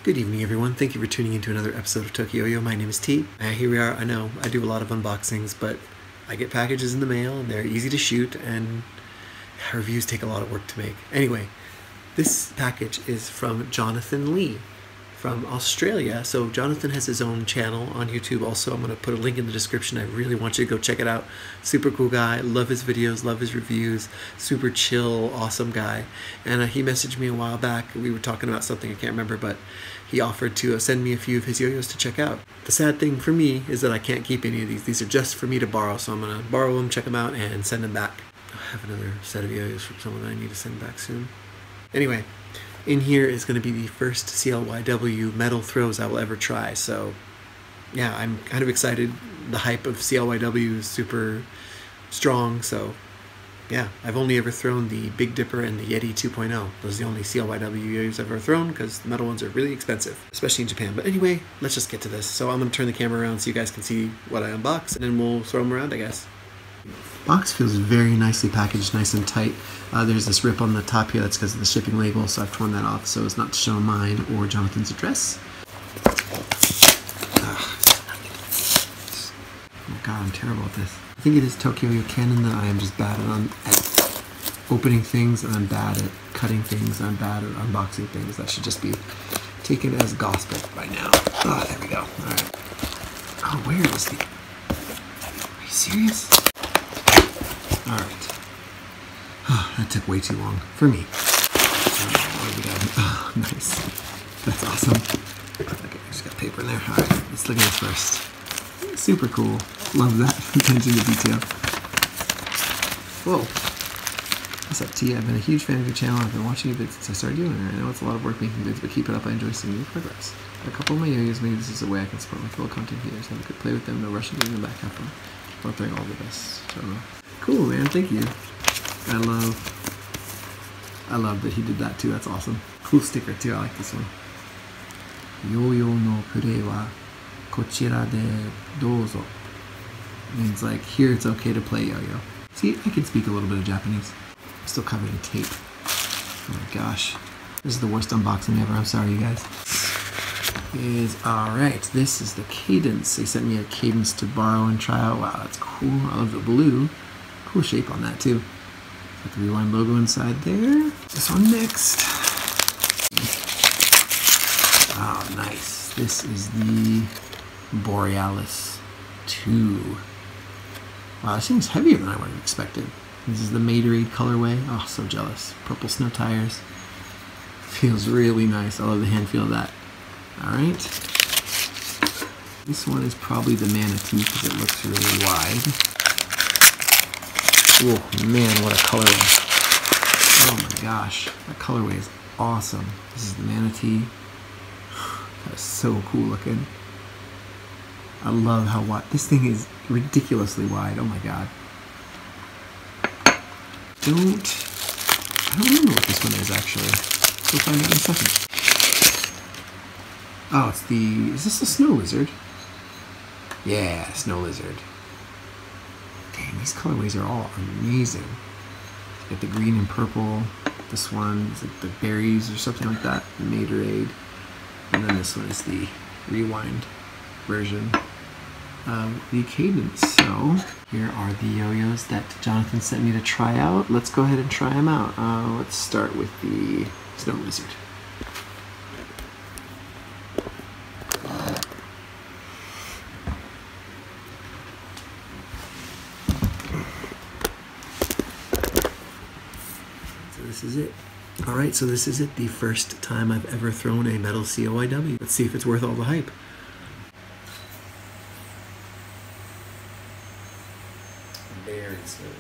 Good evening, everyone. Thank you for tuning in to another episode of Tokyo-Yo. My name is T. Here we are. I know I do a lot of unboxings, but I get packages in the mail, and they're easy to shoot, and reviews take a lot of work to make. Anyway, this package is from Jonathan Lee from Australia. So Jonathan has his own channel on YouTube also. I'm going to put a link in the description. I really want you to go check it out. Super cool guy. Love his videos. Love his reviews. Super chill, awesome guy. And he messaged me a while back. We were talking about something I can't remember, but he offered to send me a few of his yo-yos to check out. The sad thing for me is that I can't keep any of these. These are just for me to borrow, so I'm going to borrow them, check them out, and send them back. I have another set of yo-yos from someone that I need to send back soon. Anyway, in here is going to be the first CLYW metal throws I will ever try. So yeah, I'm kind of excited. The hype of CLYW is super strong. So yeah, I've only ever thrown the Big Dipper and the Yeti 2.0. Those are the only CLYW yo-yos I've ever thrown because the metal ones are really expensive, especially in Japan. But anyway, let's just get to this. So I'm going to turn the camera around so you guys can see what I unbox, and then we'll throw them around, I guess. Box feels very nicely packaged, nice and tight. There's this rip on the top here. That's because of the shipping label, so I've torn that off so as not to show mine or Jonathan's address. Oh god, I'm terrible at this. I think it is Tokyo-Yo canon that I am just bad at opening things, and I'm bad at cutting things, and I'm bad at unboxing things. That should just be taken as gospel by now. Oh, there we go. Alright. Oh, where is the... Are you serious? Alright. Oh, that took way too long. For me. What do we got? Oh, nice. That's awesome. Okay, I just got paper in there. Alright, let's look at this first. Super cool. Love that attention to detail. Whoa. What's up, T? I've been a huge fan of your channel. I've been watching you vids since I started doing it. I know it's a lot of work making vids, but keep it up. I enjoy seeing your progress. A couple of my yo-yos, maybe this is a way I can support my fellow content creators. Have a good play with them. No rush into getting them back. Have fun. Both doing all the best. Cool, man. Thank you. I love that he did that too. That's awesome. Cool sticker too. I like this one. Yo-yo no play wa kochira de dozo. Means like, here it's okay to play yo-yo. See, I can speak a little bit of Japanese. I'm still covered in tape. Oh my gosh. This is the worst unboxing ever. I'm sorry, you guys. Alright, this is the cadence. They sent me a cadence to borrow and try out. Wow, that's cool. I love the blue. Cool shape on that too. Got the Rewind logo inside there. This one next. Oh, nice. This is the Borealis 2. Wow, this thing's heavier than I would have expected. This is the Manatee colorway. Oh, so jealous. Purple snow tires. Feels really nice. I love the hand feel of that. Alright. This one is probably the Manatee because it looks really wide. Oh man, what a colorway. Oh my gosh. That colorway is awesome. This is the Manatee. That's so cool looking. I love how wide. This thing is ridiculously wide. Oh my god. I don't remember what this one is actually. We'll find out in a second. Oh, it's the... Is this a snow lizard? Yeah, snow lizard. Dang, these colorways are all amazing. You got the green and purple. This one is like the berries or something like that. The Manatee. And then this one is the Rewind version of the cadence. So here are the yo-yos that Jonathan sent me to try out. Let's go ahead and try them out. Let's start with the snow lizard. This is it. Alright, so this is it. The first time I've ever thrown a metal CLYW. Let's see if it's worth all the hype. Very smooth.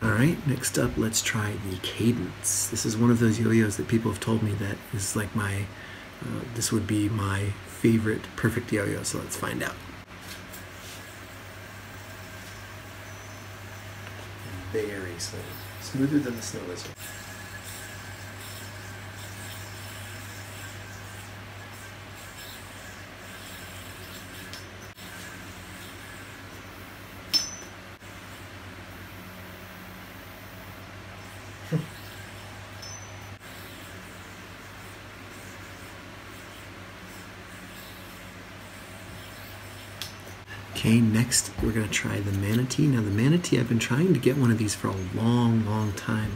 Alright, next up, let's try the cadence. This is one of those yo-yos that people have told me that is like my this would be my favorite perfect yo-yo, so let's find out. Very smooth. Smoother than the snow lizard. Okay, next we're going to try the Manatee. Now the Manatee, I've been trying to get one of these for a long time.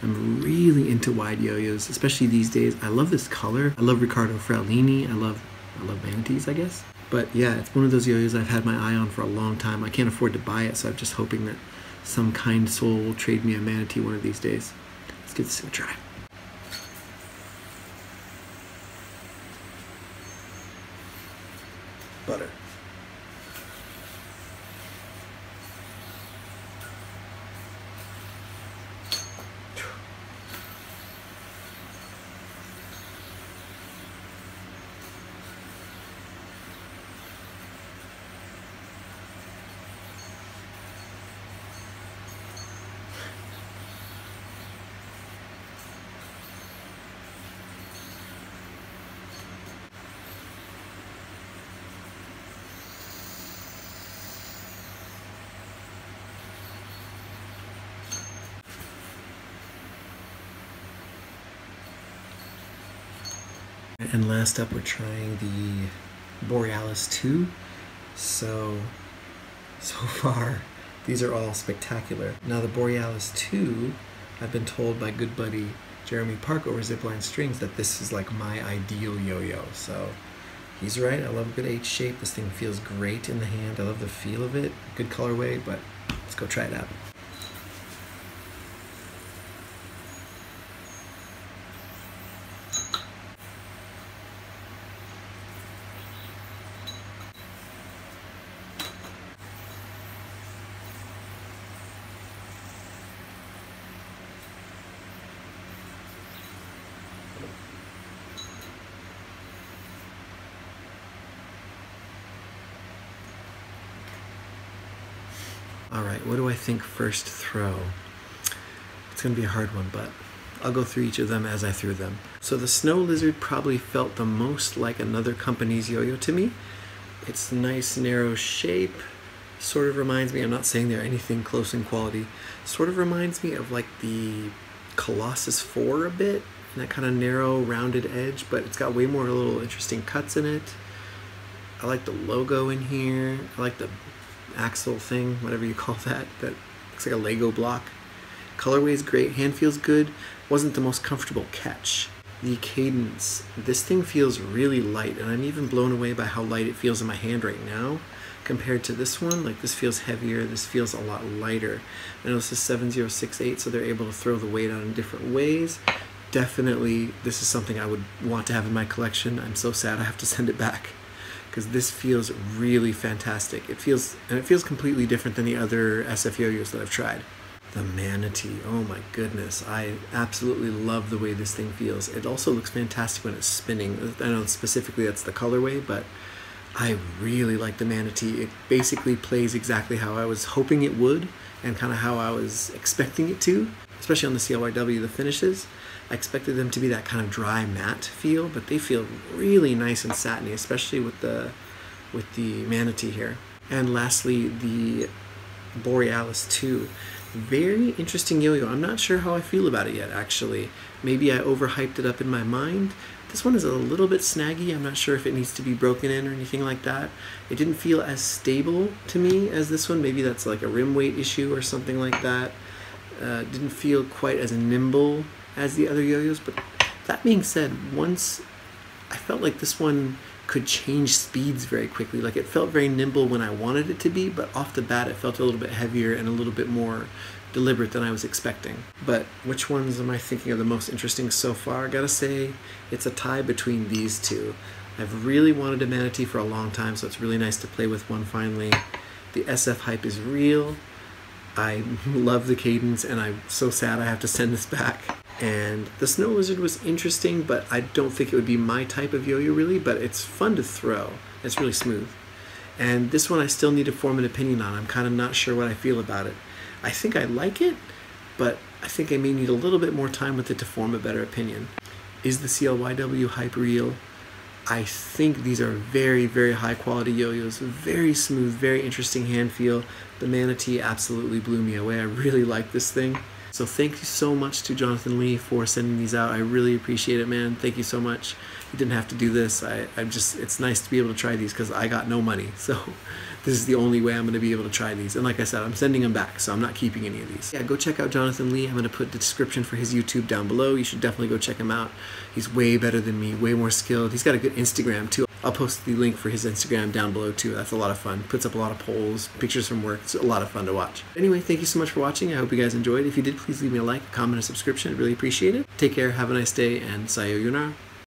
I'm really into wide yo-yos, especially these days. I love this color. I love Riccardo Fraulini. I love Manatees, I guess. But yeah, it's one of those yo-yos I've had my eye on for a long time. I can't afford to buy it, so I'm just hoping that some kind soul will trade me a Manatee one of these days. Let's give this a try. Butter. And last up, we're trying the Borealis 2. So far, these are all spectacular. Now the Borealis 2, I've been told by good buddy Jeremy Park over Zipline Strings that this is like my ideal yo-yo. So he's right, I love a good H shape. This thing feels great in the hand. I love the feel of it. Good colorway, but let's go try it out. Alright, what do I think first throw? It's going to be a hard one, but I'll go through each of them as I threw them. So the Snow Lizard probably felt the most like another company's yo-yo to me. It's a nice narrow shape, sort of reminds me, I'm not saying they're anything close in quality, sort of reminds me of like the Colossus 4 a bit, and that kind of narrow rounded edge, but it's got way more little interesting cuts in it. I like the logo in here. I like the axle thing, whatever you call that. That looks like a Lego block. Colorway is great. Hand feels good. Wasn't the most comfortable catch. The cadence. This thing feels really light, and I'm even blown away by how light it feels in my hand right now compared to this one. Like, this feels heavier. This feels a lot lighter. I know this is 7068, so they're able to throw the weight on in different ways. Definitely, this is something I would want to have in my collection. I'm so sad I have to send it back, because this feels really fantastic. It feels completely different than the other SF yo-yos that I've tried. The Manatee, oh my goodness, I absolutely love the way this thing feels. It also looks fantastic when it's spinning. I know specifically that's the colorway, but I really like the Manatee. It basically plays exactly how I was hoping it would, and kind of how I was expecting it to, especially on the CLYW, the finishes. I expected them to be that kind of dry matte feel, but they feel really nice and satiny, especially with the Manatee here. And lastly, the Borealis 2. Very interesting yo-yo. I'm not sure how I feel about it yet, actually. Maybe I overhyped it up in my mind. This one is a little bit snaggy. I'm not sure if it needs to be broken in or anything like that. It didn't feel as stable to me as this one. Maybe that's like a rim weight issue or something like that. Didn't feel quite as nimble as the other yo-yos, but that being said, once I felt like this one could change speeds very quickly. Like, it felt very nimble when I wanted it to be, but off the bat it felt a little bit heavier and a little bit more deliberate than I was expecting. But which ones am I thinking are the most interesting so far? I gotta say it's a tie between these two. I've really wanted a Manatee for a long time, so it's really nice to play with one finally. The SF hype is real. I love the cadence, and I'm so sad I have to send this back. And the Snow Lizard was interesting, but I don't think it would be my type of yo-yo really, but it's fun to throw. It's really smooth. And this one I still need to form an opinion on. I'm kind of not sure what I feel about it. I think I like it, but I think I may need a little bit more time with it to form a better opinion. Is the CLYW hype real? I think these are very, very high quality yo-yos. Very smooth, very interesting hand feel. The Manatee absolutely blew me away. I really like this thing. So thank you so much to Jonathan Lee for sending these out. I really appreciate it, man. Thank you so much. You didn't have to do this. It's nice to be able to try these because I got no money. So this is the only way I'm going to be able to try these. And like I said, I'm sending them back, so I'm not keeping any of these. Yeah, go check out Jonathan Lee. I'm going to put the description for his YouTube down below. You should definitely go check him out. He's way better than me, way more skilled. He's got a good Instagram too. I'll post the link for his Instagram down below too. That's a lot of fun. Puts up a lot of polls, pictures from work. It's a lot of fun to watch. Anyway, thank you so much for watching. I hope you guys enjoyed. If you did, please leave me a like, a comment, a subscription. I'd really appreciate it. Take care, have a nice day, and sayonara.